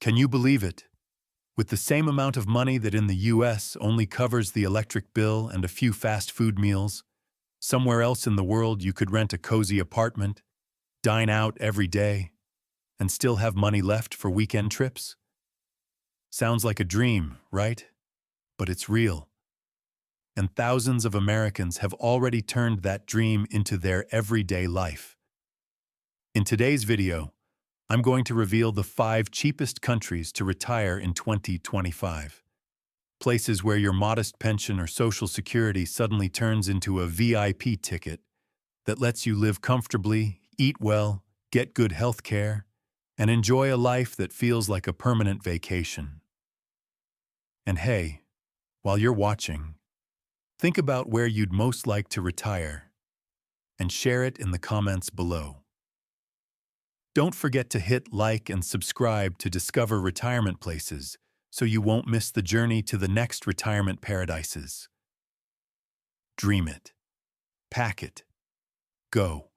Can you believe it? With the same amount of money that in the US only covers the electric bill and a few fast food meals, somewhere else in the world you could rent a cozy apartment, dine out every day, and still have money left for weekend trips? Sounds like a dream, right? But it's real. And thousands of Americans have already turned that dream into their everyday life. In today's video, I'm going to reveal the 5 cheapest countries to retire in 2025. Places where your modest pension or Social Security suddenly turns into a VIP ticket that lets you live comfortably, eat well, get good health care, and enjoy a life that feels like a permanent vacation. And hey, while you're watching, think about where you'd most like to retire and share it in the comments below. Don't forget to hit like and subscribe to discover retirement places so you won't miss the journey to the next retirement paradises. Dream it. Pack it. Go.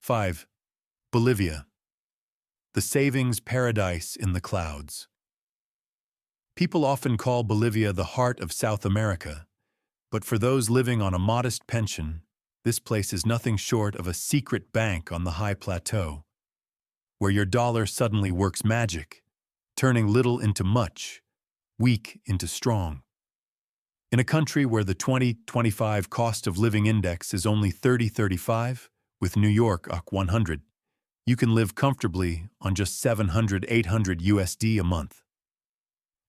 5. Bolivia. The savings paradise in the clouds. People often call Bolivia the heart of South America, but for those living on a modest pension, this place is nothing short of a secret bank on the high plateau, where your dollar suddenly works magic, turning little into much, weak into strong. In a country where the 2025 cost of living index is only 30.35, with New York UC 100, you can live comfortably on just $700–800 USD a month.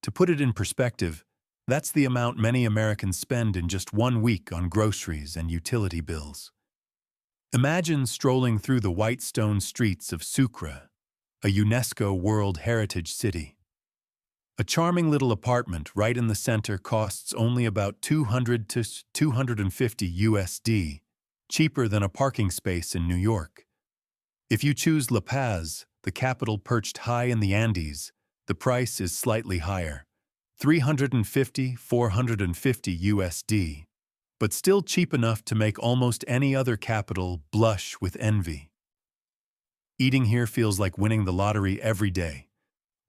To put it in perspective, that's the amount many Americans spend in just 1 week on groceries and utility bills. Imagine strolling through the white stone streets of Sucre, a UNESCO World Heritage City. A charming little apartment right in the center costs only about $200 to $250 USD, cheaper than a parking space in New York. If you choose La Paz, the capital perched high in the Andes, the price is slightly higher, $350–450 USD, but still cheap enough to make almost any other capital blush with envy. Eating here feels like winning the lottery every day.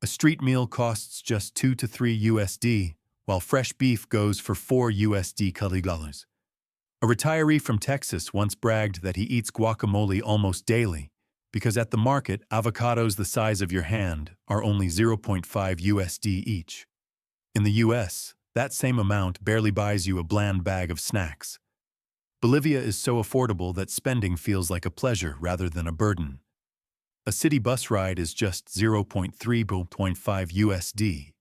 A street meal costs just $2 to $3 USD, while fresh beef goes for $4 USD. A retiree from Texas once bragged that he eats guacamole almost daily, because at the market, avocados the size of your hand are only 0.5 USD each. In the US, that same amount barely buys you a bland bag of snacks. Bolivia is so affordable that spending feels like a pleasure rather than a burden. A city bus ride is just 0.3–0.5 USD,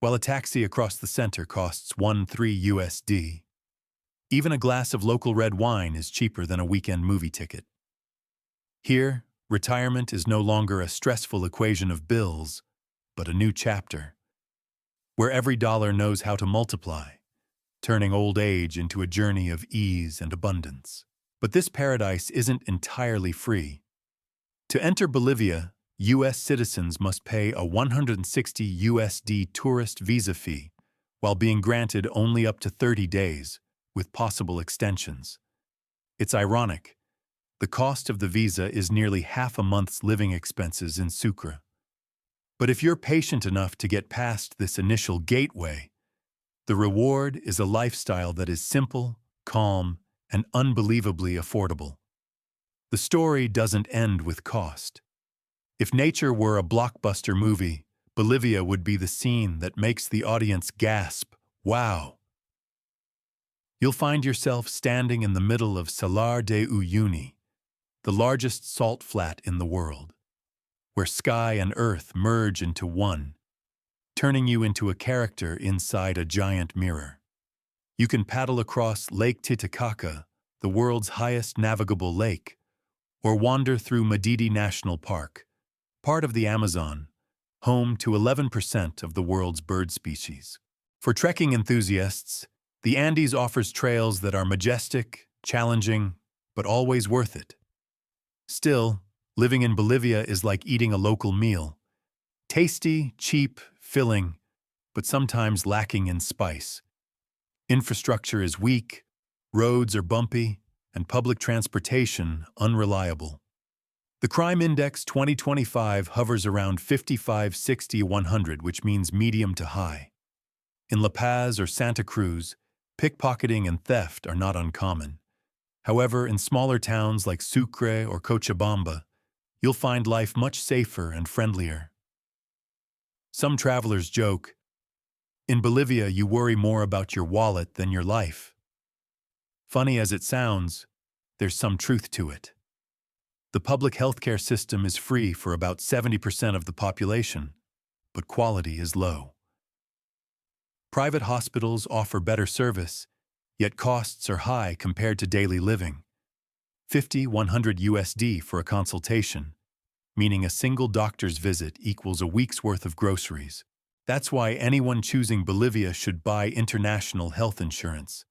while a taxi across the center costs 1.3 USD. Even a glass of local red wine is cheaper than a weekend movie ticket. Here, retirement is no longer a stressful equation of bills, but a new chapter, where every dollar knows how to multiply, turning old age into a journey of ease and abundance. But this paradise isn't entirely free. To enter Bolivia, U.S. citizens must pay a $160 USD tourist visa fee, while being granted only up to 30 days, with possible extensions. It's ironic. The cost of the visa is nearly half a month's living expenses in Sucre. But if you're patient enough to get past this initial gateway, the reward is a lifestyle that is simple, calm, and unbelievably affordable. The story doesn't end with cost. If nature were a blockbuster movie, Bolivia would be the scene that makes the audience gasp, "Wow!" You'll find yourself standing in the middle of Salar de Uyuni, the largest salt flat in the world, where sky and earth merge into one, turning you into a character inside a giant mirror. You can paddle across Lake Titicaca, the world's highest navigable lake, or wander through Madidi National Park, part of the Amazon, home to 11% of the world's bird species. For trekking enthusiasts, the Andes offers trails that are majestic, challenging, but always worth it. Still, living in Bolivia is like eating a local meal. Tasty, cheap, filling, but sometimes lacking in spice. Infrastructure is weak, roads are bumpy, and public transportation unreliable. The crime index 2025 hovers around 55, 60, 100, which means medium to high. In La Paz or Santa Cruz, pickpocketing and theft are not uncommon. However, in smaller towns like Sucre or Cochabamba, you'll find life much safer and friendlier. Some travelers joke, in Bolivia you worry more about your wallet than your life. Funny as it sounds, there's some truth to it. The public healthcare system is free for about 70% of the population, but quality is low. Private hospitals offer better service, yet costs are high compared to daily living. 50, 100 USD for a consultation, meaning a single doctor's visit equals a week's worth of groceries. That's why anyone choosing Bolivia should buy international health insurance.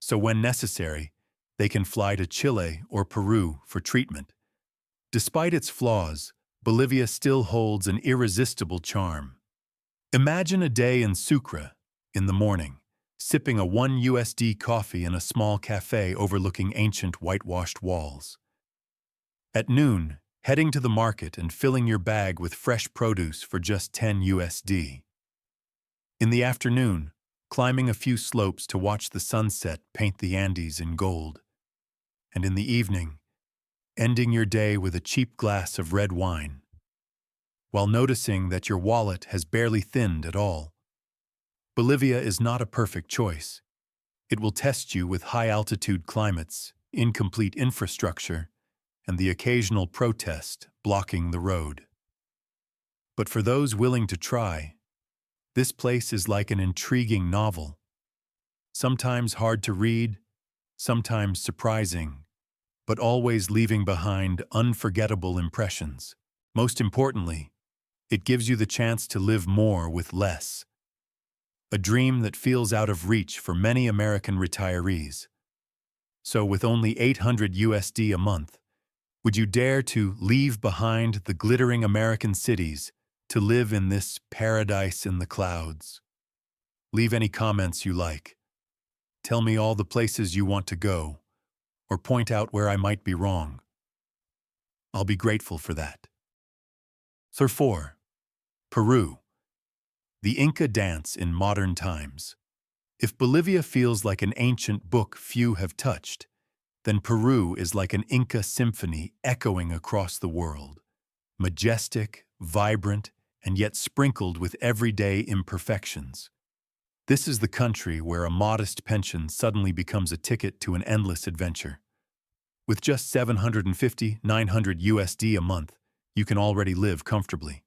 So when necessary, they can fly to Chile or Peru for treatment. Despite its flaws, Bolivia still holds an irresistible charm. Imagine a day in Sucre, in the morning, sipping a 1 USD coffee in a small cafe overlooking ancient whitewashed walls. At noon, heading to the market and filling your bag with fresh produce for just 10 USD. In the afternoon, climbing a few slopes to watch the sunset paint the Andes in gold. And in the evening, ending your day with a cheap glass of red wine, while noticing that your wallet has barely thinned at all. Bolivia is not a perfect choice. It will test you with high-altitude climates, incomplete infrastructure, and the occasional protest blocking the road. But for those willing to try, this place is like an intriguing novel. Sometimes hard to read, sometimes surprising, but always leaving behind unforgettable impressions. Most importantly, it gives you the chance to live more with less. A dream that feels out of reach for many American retirees. So with only 800 USD a month, would you dare to leave behind the glittering American cities to live in this paradise in the clouds? Leave any comments you like. Tell me all the places you want to go, or point out where I might be wrong. I'll be grateful for that. 4. Peru. The Inca dance in modern times. If Bolivia feels like an ancient book few have touched, then Peru is like an Inca symphony echoing across the world. Majestic, vibrant, and yet sprinkled with everyday imperfections. This is the country where a modest pension suddenly becomes a ticket to an endless adventure. With just 750, 900 USD a month, you can already live comfortably.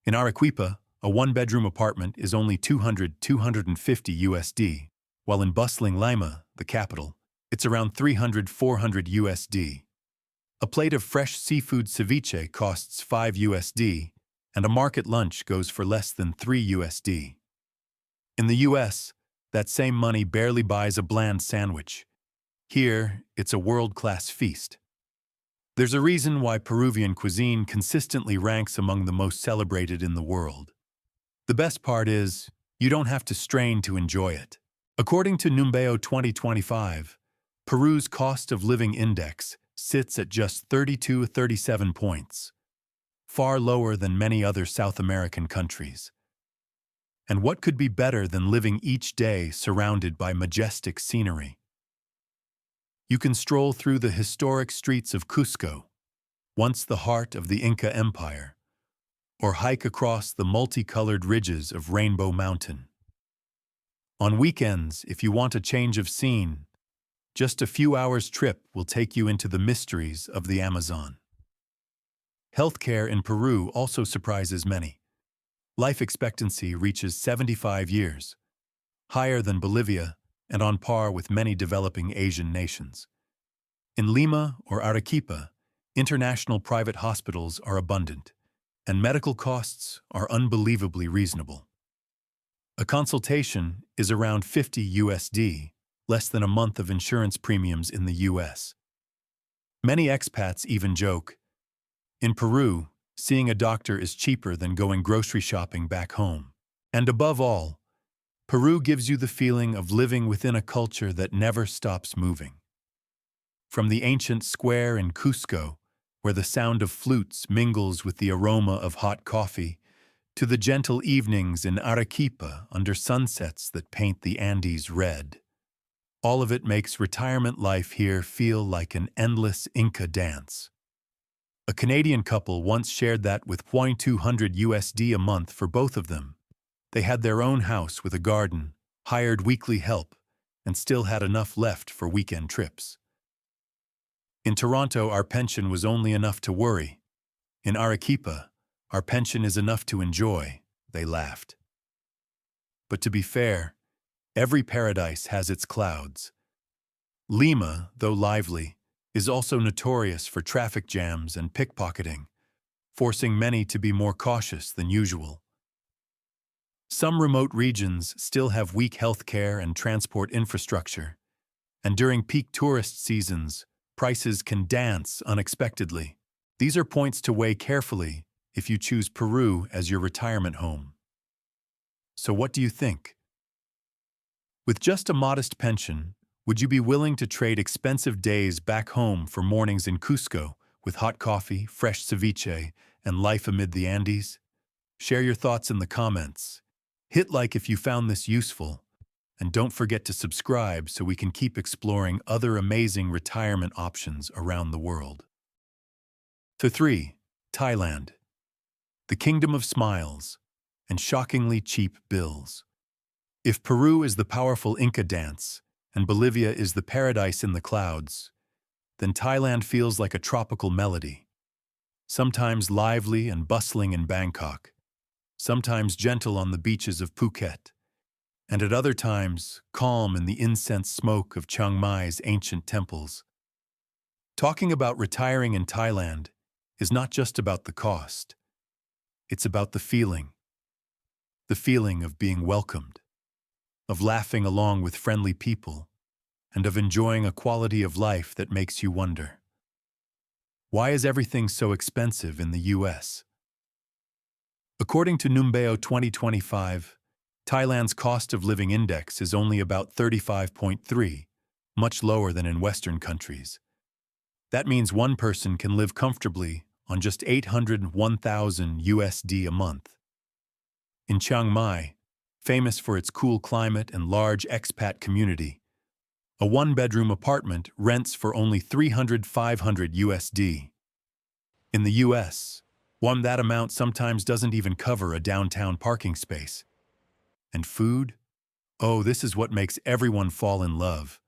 In Arequipa, a one-bedroom apartment is only 200, 250 USD, while in bustling Lima, the capital, it's around 300, 400 USD. A plate of fresh seafood ceviche costs 5 USD, and a market lunch goes for less than 3 USD. In the US, that same money barely buys a bland sandwich. Here, it's a world-class feast. There's a reason why Peruvian cuisine consistently ranks among the most celebrated in the world. The best part is, you don't have to strain to enjoy it. According to Numbeo 2025, Peru's cost of living index sits at just 37 points, far lower than many other South American countries. And what could be better than living each day surrounded by majestic scenery? You can stroll through the historic streets of Cusco, once the heart of the Inca Empire, or hike across the multicolored ridges of Rainbow Mountain. On weekends, if you want a change of scene, just a few hours' trip will take you into the mysteries of the Amazon. Healthcare in Peru also surprises many. Life expectancy reaches 75 years, higher than Bolivia and on par with many developing Asian nations. In Lima or Arequipa, international private hospitals are abundant, and medical costs are unbelievably reasonable. A consultation is around 50 USD, less than a month of insurance premiums in the US. Many expats even joke, in Peru, seeing a doctor is cheaper than going grocery shopping back home. And above all, Peru gives you the feeling of living within a culture that never stops moving. From the ancient square in Cusco, where the sound of flutes mingles with the aroma of hot coffee, to the gentle evenings in Arequipa under sunsets that paint the Andes red. All of it makes retirement life here feel like an endless Inca dance. A Canadian couple once shared that with $200 a month for both of them. They had their own house with a garden, hired weekly help, and still had enough left for weekend trips. In Toronto, our pension was only enough to worry. In Arequipa, our pension is enough to enjoy, they laughed. But to be fair, every paradise has its clouds. Lima, though lively, is also notorious for traffic jams and pickpocketing, forcing many to be more cautious than usual. Some remote regions still have weak healthcare and transport infrastructure, and during peak tourist seasons, prices can dance unexpectedly. These are points to weigh carefully if you choose Peru as your retirement home. So what do you think? With just a modest pension, would you be willing to trade expensive days back home for mornings in Cusco with hot coffee, fresh ceviche, and life amid the Andes? Share your thoughts in the comments. Hit like if you found this useful, and don't forget to subscribe so we can keep exploring other amazing retirement options around the world. 3. Thailand. The Kingdom of Smiles and shockingly cheap bills. If Peru is the powerful Inca dance and Bolivia is the paradise in the clouds, then Thailand feels like a tropical melody. Sometimes lively and bustling in Bangkok, sometimes gentle on the beaches of Phuket, and at other times calm in the incense smoke of Chiang Mai's ancient temples. Talking about retiring in Thailand is not just about the cost. It's about the feeling of being welcomed, of laughing along with friendly people, and of enjoying a quality of life that makes you wonder, why is everything so expensive in the US? According to Numbeo 2025, Thailand's cost of living index is only about 35.3, much lower than in Western countries. That means one person can live comfortably on just $801,000 a month. In Chiang Mai, famous for its cool climate and large expat community, a one-bedroom apartment rents for only $300–500. In the US, that amount sometimes doesn't even cover a downtown parking space. And food? Oh, this is what makes everyone fall in love.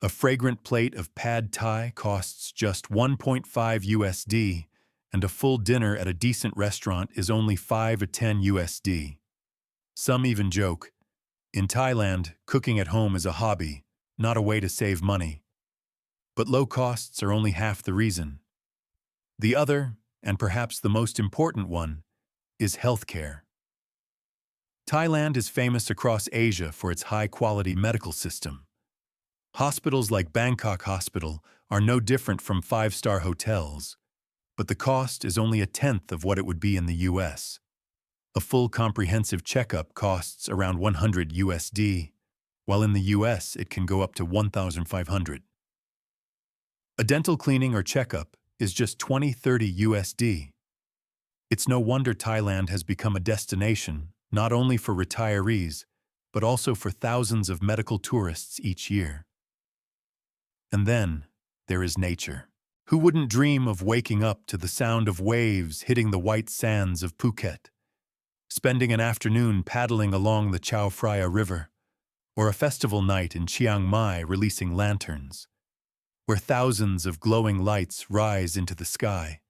A fragrant plate of pad thai costs just $1.5, and a full dinner at a decent restaurant is only $5–10. Some even joke, in Thailand, cooking at home is a hobby, not a way to save money. But low costs are only half the reason. The other, and perhaps the most important one, is healthcare. Thailand is famous across Asia for its high-quality medical system. Hospitals like Bangkok Hospital are no different from five-star hotels, but the cost is only a tenth of what it would be in the US. A full comprehensive checkup costs around $100, while in the US it can go up to $1,500. A dental cleaning or checkup is just $20–30. It's no wonder Thailand has become a destination not only for retirees, but also for thousands of medical tourists each year. And then there is nature. Who wouldn't dream of waking up to the sound of waves hitting the white sands of Phuket, spending an afternoon paddling along the Chao Phraya River, or a festival night in Chiang Mai releasing lanterns, where thousands of glowing lights rise into the sky,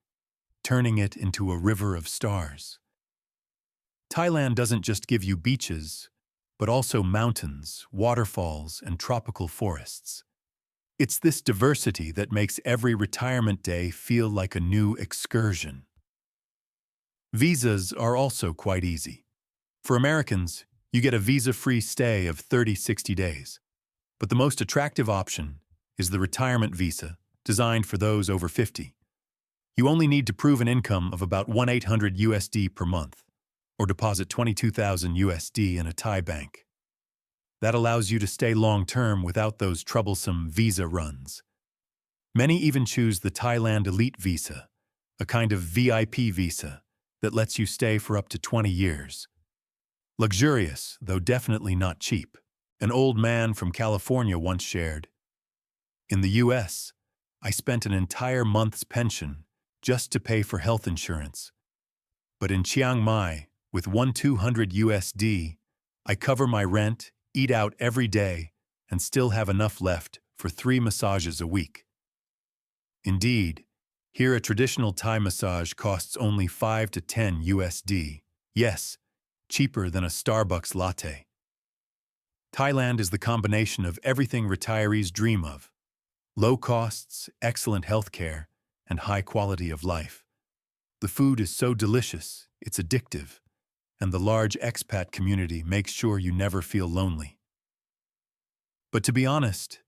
turning it into a river of stars. Thailand doesn't just give you beaches, but also mountains, waterfalls, and tropical forests. It's this diversity that makes every retirement day feel like a new excursion. Visas are also quite easy. For Americans, you get a visa-free stay of 30–60 days. But the most attractive option is the retirement visa, designed for those over 50. You only need to prove an income of about $1,800 per month, or deposit $22,000 in a Thai bank. That allows you to stay long-term without those troublesome visa runs. Many even choose the Thailand Elite Visa, a kind of VIP visa that lets you stay for up to 20 years. Luxurious, though definitely not cheap. An old man from California once shared, "In the US, I spent an entire month's pension just to pay for health insurance. But in Chiang Mai, with 1,200 USD, I cover my rent, eat out every day, and still have enough left for 3 massages a week." Indeed, here a traditional Thai massage costs only 5 to 10 USD. Yes, cheaper than a Starbucks latte. Thailand is the combination of everything retirees dream of: low costs, excellent health care, and high quality of life. The food is so delicious, it's addictive, and the large expat community makes sure you never feel lonely. But to be honest,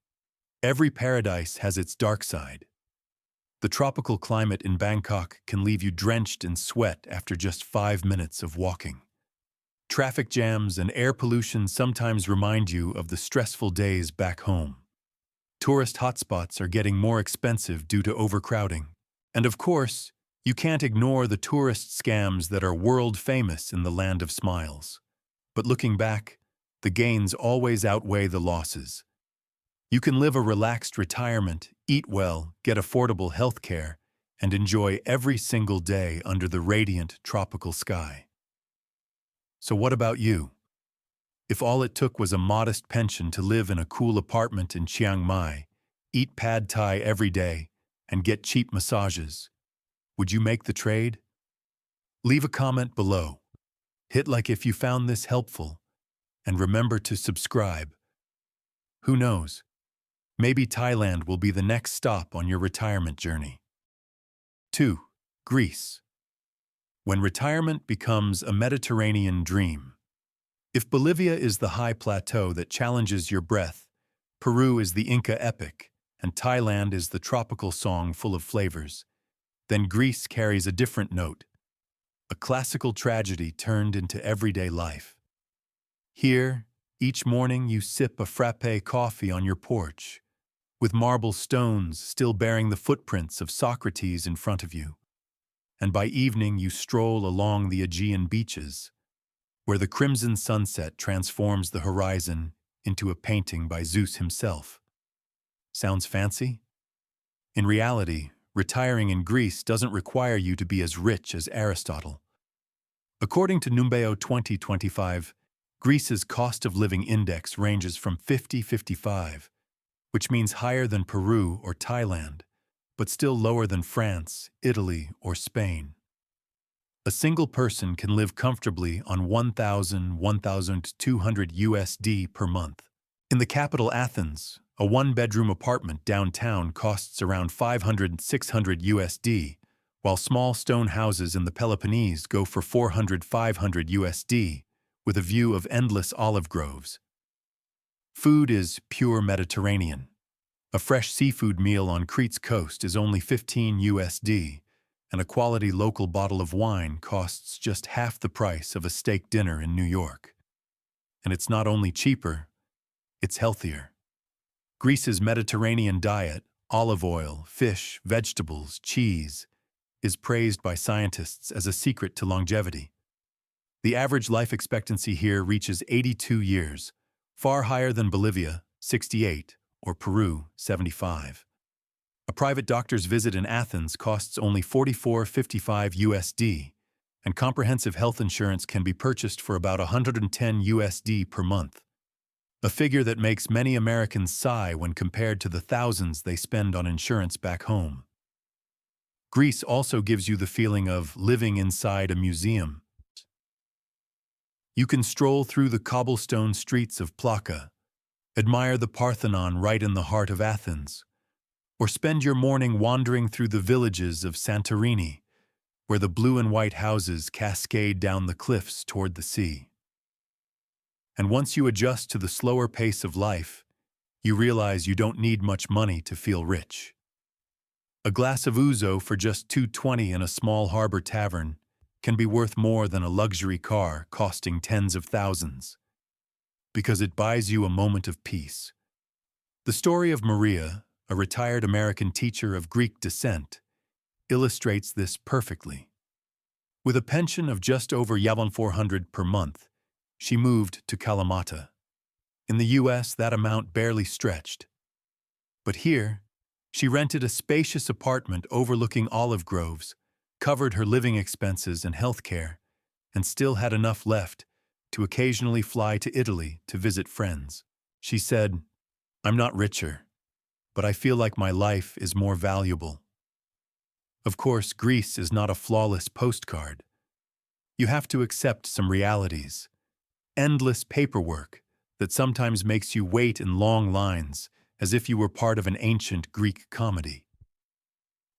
every paradise has its dark side. The tropical climate in Bangkok can leave you drenched in sweat after just 5 minutes of walking. Traffic jams and air pollution sometimes remind you of the stressful days back home. Tourist hotspots are getting more expensive due to overcrowding. And of course, you can't ignore the tourist scams that are world famous in the land of smiles. But looking back, the gains always outweigh the losses. You can live a relaxed retirement, eat well, get affordable health care, and enjoy every single day under the radiant tropical sky. So what about you? If all it took was a modest pension to live in a cool apartment in Chiang Mai, eat pad thai every day, and get cheap massages, would you make the trade? Leave a comment below. Hit like if you found this helpful, and remember to subscribe. Who knows? Maybe Thailand will be the next stop on your retirement journey. 2. Greece. When retirement becomes a Mediterranean dream. If Bolivia is the high plateau that challenges your breath, Peru is the Inca epic, and Thailand is the tropical song full of flavors, then Greece carries a different note, a classical tragedy turned into everyday life. Here, each morning you sip a frappe coffee on your porch, with marble stones still bearing the footprints of Socrates in front of you. And by evening you stroll along the Aegean beaches, where the crimson sunset transforms the horizon into a painting by Zeus himself. Sounds fancy? In reality, retiring in Greece doesn't require you to be as rich as Aristotle. According to Numbeo 2025, Greece's cost of living index ranges from 50-55, which means higher than Peru or Thailand, but still lower than France, Italy, or Spain. A single person can live comfortably on 1,200 USD per month. In the capital Athens, a one-bedroom apartment downtown costs around 500-600 USD, while small stone houses in the Peloponnese go for 400-500 USD, with a view of endless olive groves. Food is pure Mediterranean. A fresh seafood meal on Crete's coast is only 15 USD, and a quality local bottle of wine costs just half the price of a steak dinner in New York. And it's not only cheaper, it's healthier. Greece's Mediterranean diet, olive oil, fish, vegetables, cheese, is praised by scientists as a secret to longevity. The average life expectancy here reaches 82 years, far higher than Bolivia, 68, or Peru, 75. A private doctor's visit in Athens costs only 44.55 USD, and comprehensive health insurance can be purchased for about 110 USD per month, a figure that makes many Americans sigh when compared to the thousands they spend on insurance back home. Greece also gives you the feeling of living inside a museum. You can stroll through the cobblestone streets of Plaka, admire the Parthenon right in the heart of Athens, or spend your morning wandering through the villages of Santorini, where the blue and white houses cascade down the cliffs toward the sea. And once you adjust to the slower pace of life, you realize you don't need much money to feel rich. A glass of ouzo for just $2.20 in a small harbor tavern can be worth more than a luxury car costing tens of thousands, because it buys you a moment of peace. The story of Maria, a retired American teacher of Greek descent, illustrates this perfectly. With a pension of just over 400 per month, she moved to Kalamata. In the US, that amount barely stretched. But here, she rented a spacious apartment overlooking olive groves, covered her living expenses and health care, and still had enough left to occasionally fly to Italy to visit friends. She said, "I'm not richer, but I feel like my life is more valuable." Of course, Greece is not a flawless postcard. You have to accept some realities. Endless paperwork that sometimes makes you wait in long lines as if you were part of an ancient Greek comedy.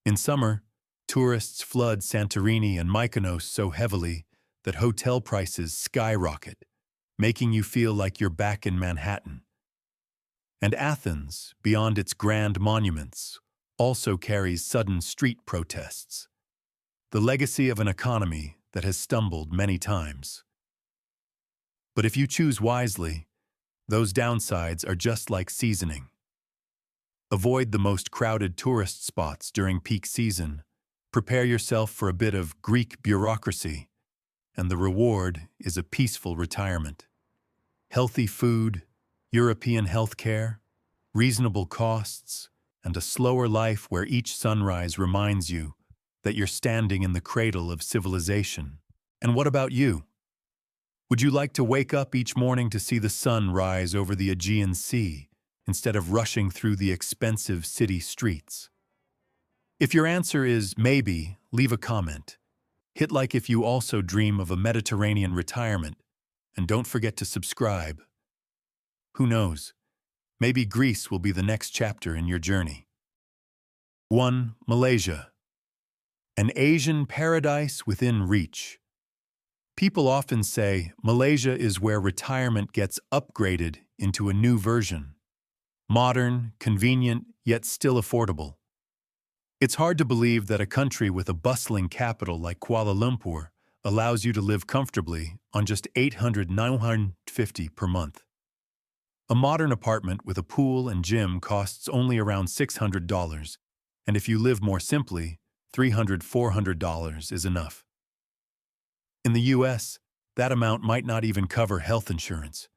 In summer, tourists flood Santorini and Mykonos so heavily that hotel prices skyrocket, making you feel like you're back in Manhattan. And Athens, beyond its grand monuments, also carries sudden street protests, the legacy of an economy that has stumbled many times. But if you choose wisely, those downsides are just like seasoning. Avoid the most crowded tourist spots during peak season, prepare yourself for a bit of Greek bureaucracy, and the reward is a peaceful retirement. Healthy food, European healthcare, reasonable costs, and a slower life where each sunrise reminds you that you're standing in the cradle of civilization. And what about you? Would you like to wake up each morning to see the sun rise over the Aegean Sea instead of rushing through the expensive city streets? If your answer is maybe, leave a comment. Hit like if you also dream of a Mediterranean retirement, and don't forget to subscribe. Who knows? Maybe Greece will be the next chapter in your journey. 1. Malaysia. An Asian paradise within reach. People often say Malaysia is where retirement gets upgraded into a new version. Modern, convenient, yet still affordable. It's hard to believe that a country with a bustling capital like Kuala Lumpur allows you to live comfortably on just $800–950 per month. A modern apartment with a pool and gym costs only around $600, and if you live more simply, $300–400 is enough. In the US, that amount might not even cover health insurance.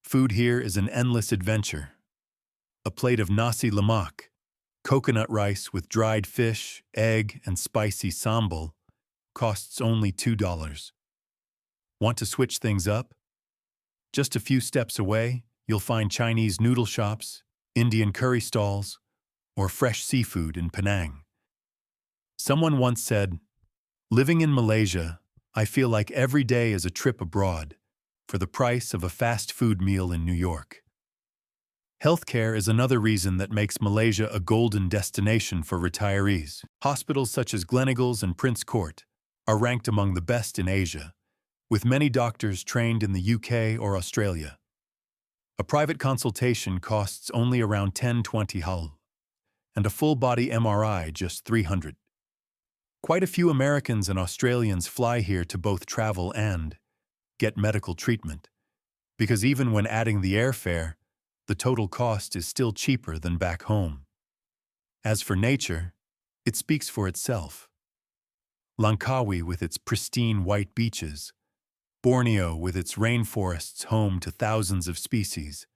Food here is an endless adventure. A plate of nasi lemak, coconut rice with dried fish, egg, and spicy sambal, costs only $2. Want to switch things up? Just a few steps away, you'll find Chinese noodle shops, Indian curry stalls, or fresh seafood in Penang. Someone once said, "Living in Malaysia, I feel like every day is a trip abroad for the price of a fast food meal in New York." Healthcare is another reason that makes Malaysia a golden destination for retirees. Hospitals such as Gleneagles and Prince Court are ranked among the best in Asia, with many doctors trained in the UK or Australia. A private consultation costs only around 10–20 HUL, and a full-body MRI just 300. Quite a few Americans and Australians fly here to both travel and get medical treatment, because even when adding the airfare, the total cost is still cheaper than back home. As for nature, it speaks for itself. Langkawi with its pristine white beaches, Borneo with its rainforests home to thousands of species,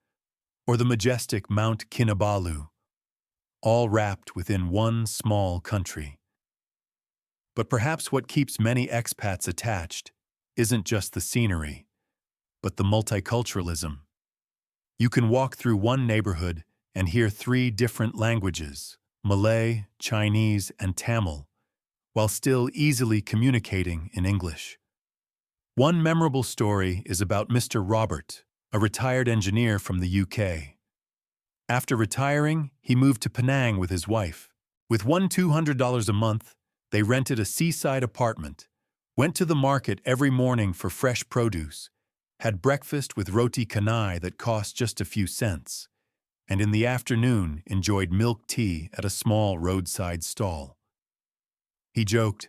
or the majestic Mount Kinabalu, all wrapped within one small country. But perhaps what keeps many expats attached isn't just the scenery, but the multiculturalism. You can walk through one neighborhood and hear 3 different languages, Malay, Chinese, and Tamil, while still easily communicating in English. One memorable story is about Mr. Robert, a retired engineer from the UK. After retiring, he moved to Penang with his wife. With $200 a month, they rented a seaside apartment, went to the market every morning for fresh produce, had breakfast with roti canai that cost just a few cents, and in the afternoon enjoyed milk tea at a small roadside stall. He joked,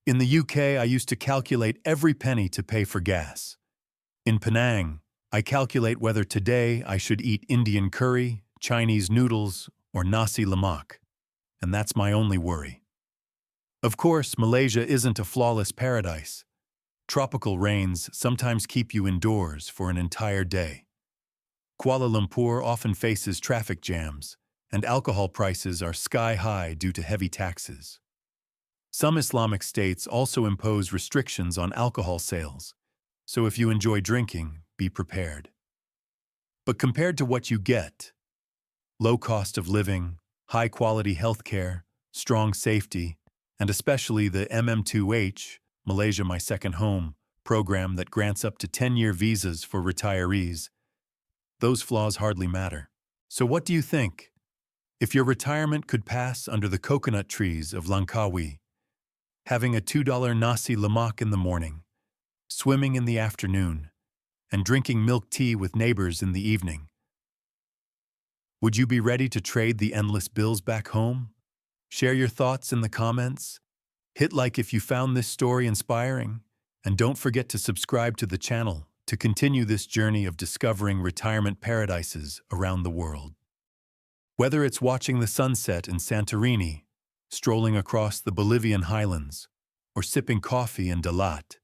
"In the UK, I used to calculate every penny to pay for gas. In Penang, I calculate whether today I should eat Indian curry, Chinese noodles, or nasi lemak, and that's my only worry. Of course, Malaysia isn't a flawless paradise. Tropical rains sometimes keep you indoors for an entire day. Kuala Lumpur often faces traffic jams, and alcohol prices are sky-high due to heavy taxes. Some Islamic states also impose restrictions on alcohol sales, so if you enjoy drinking, be prepared. But compared to what you get, low cost of living, high-quality healthcare, strong safety, and especially the MM2H, Malaysia My Second Home, program that grants up to 10-year visas for retirees, those flaws hardly matter. So what do you think? If your retirement could pass under the coconut trees of Langkawi, having a $2 nasi lemak in the morning, swimming in the afternoon, and drinking milk tea with neighbors in the evening, would you be ready to trade the endless bills back home? Share your thoughts in the comments. Hit like if you found this story inspiring, and don't forget to subscribe to the channel to continue this journey of discovering retirement paradises around the world. Whether it's watching the sunset in Santorini, strolling across the Bolivian highlands, or sipping coffee in Dalat,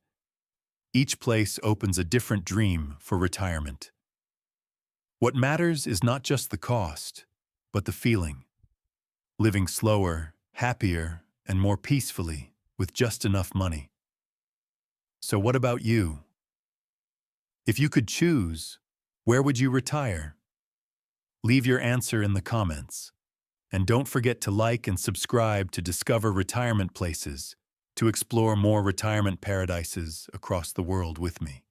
each place opens a different dream for retirement. What matters is not just the cost, but the feeling. Living slower, happier, and more peacefully with just enough money. So what about you? If you could choose, where would you retire? Leave your answer in the comments. And don't forget to like and subscribe to discover retirement places, to explore more retirement paradises across the world with me.